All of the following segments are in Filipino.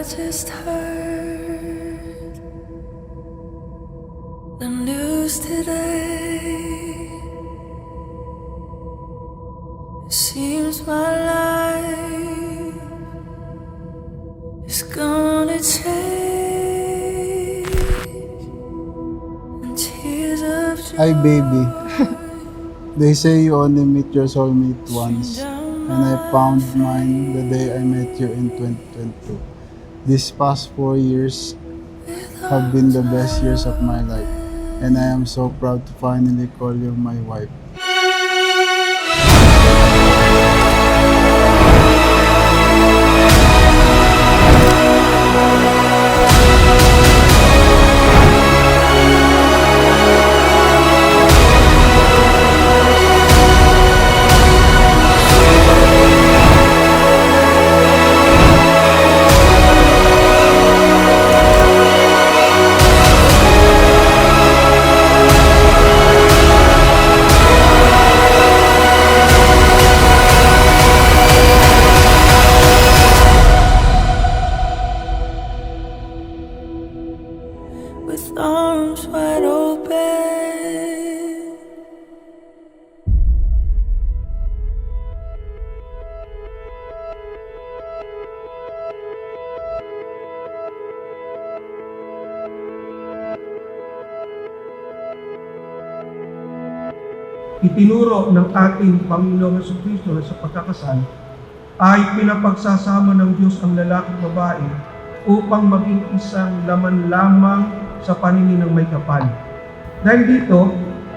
just heard the news today. It seems my life is gonna change, and tears of joy. Hi, baby. They say you only meet your soulmate once, and I found mine the day I met you in 2022. These past 4 years have been the best years of my life, and I am so proud to finally call you my wife. With arms wide open, Itinuro ng ating Panginoong Jesucristo na sa pagkakasal ay pinapagsasama ng Diyos ang lalaki at babae upang maging isang laman lamang sa paningin ng may kapal. Dahil dito,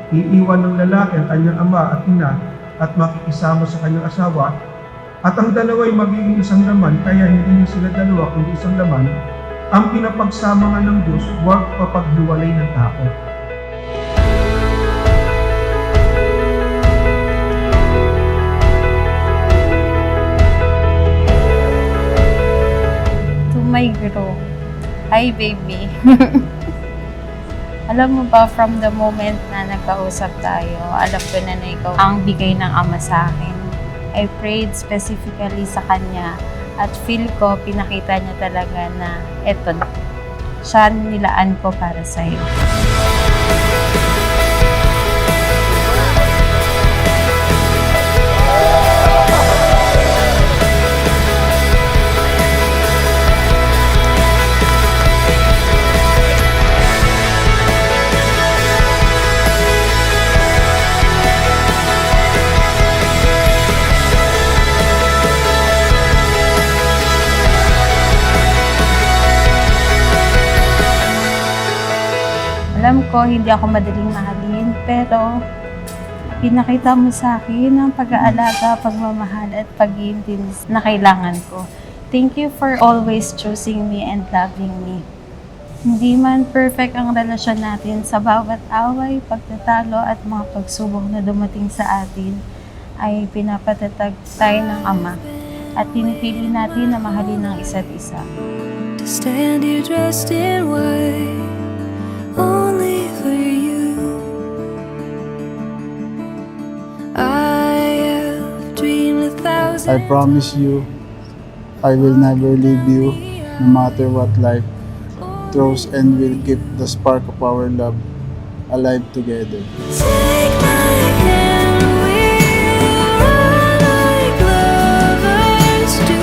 iiwan ng lalaki ang kanyang ama at ina at makikisama sa kanyang asawa, at ang dalawa ay magiging isang laman, kaya hindi sila dalawa kundi isang laman. Ang pinapagsama nga ng Diyos, huwag papaghiwalay ng tao. My girl. Hi, baby. Alam mo ba, from the moment na nagkausap tayo, alam ko na ikaw ang bigay ng ama sa akin. I prayed specifically sa kanya at feel ko, pinakita niya talaga na eto, siya nilaan ko para sa'yo. Alam ko, hindi ako madaling mahalin, pero pinakita mo sa akin ang pag-aalaga, pagmamahal at pag-iintindi na kailangan ko. Thank you for always choosing me and loving me. Hindi man perfect ang relasyon natin, sa bawat away, pagtatalo at mga pagsubok na dumating sa atin, ay pinapatatag tayo ng Ama at pinipili natin na mahalin ang isa't isa. to stand here dressed in white, only for you. I have dreamed 1,000 I promise you, I will never leave you, no matter what life throws, and will keep the spark of our love alive together. Take my hand, we'll run like lovers do.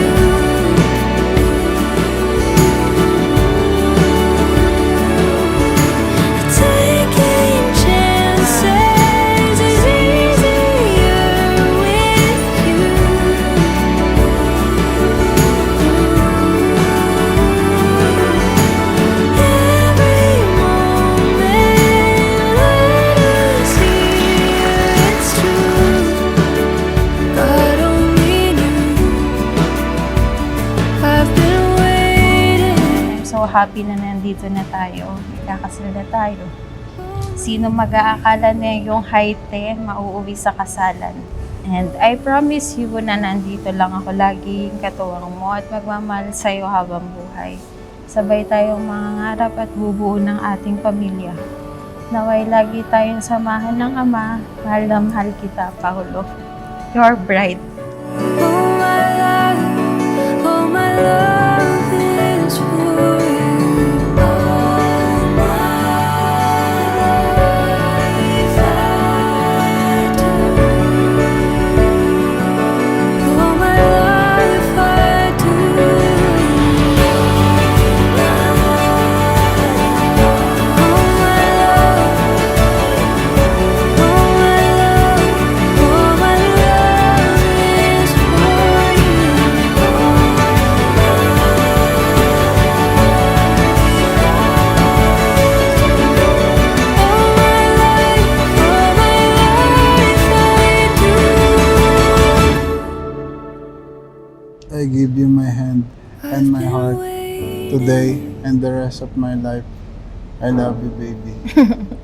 Taking chances is easier with you. Every moment, let us hear it's true. God only knew. I've been waiting. I'm so happy na nandito na tayo, magkakasal na tayo. Sino mag-aakala na yung haite mauuwi sa kasalan? And I promise you na nandito lang ako laging katuwang mo at magmamahal sa'yo habang buhay. Sabay tayong mangangarap at bubuo ng ating pamilya. Naway lagi tayong samahan ng Ama, mahal na mahal kita, Paulo. Your bride. Oh my love is I give you my hand and my heart today and the rest of my life. I love you, baby.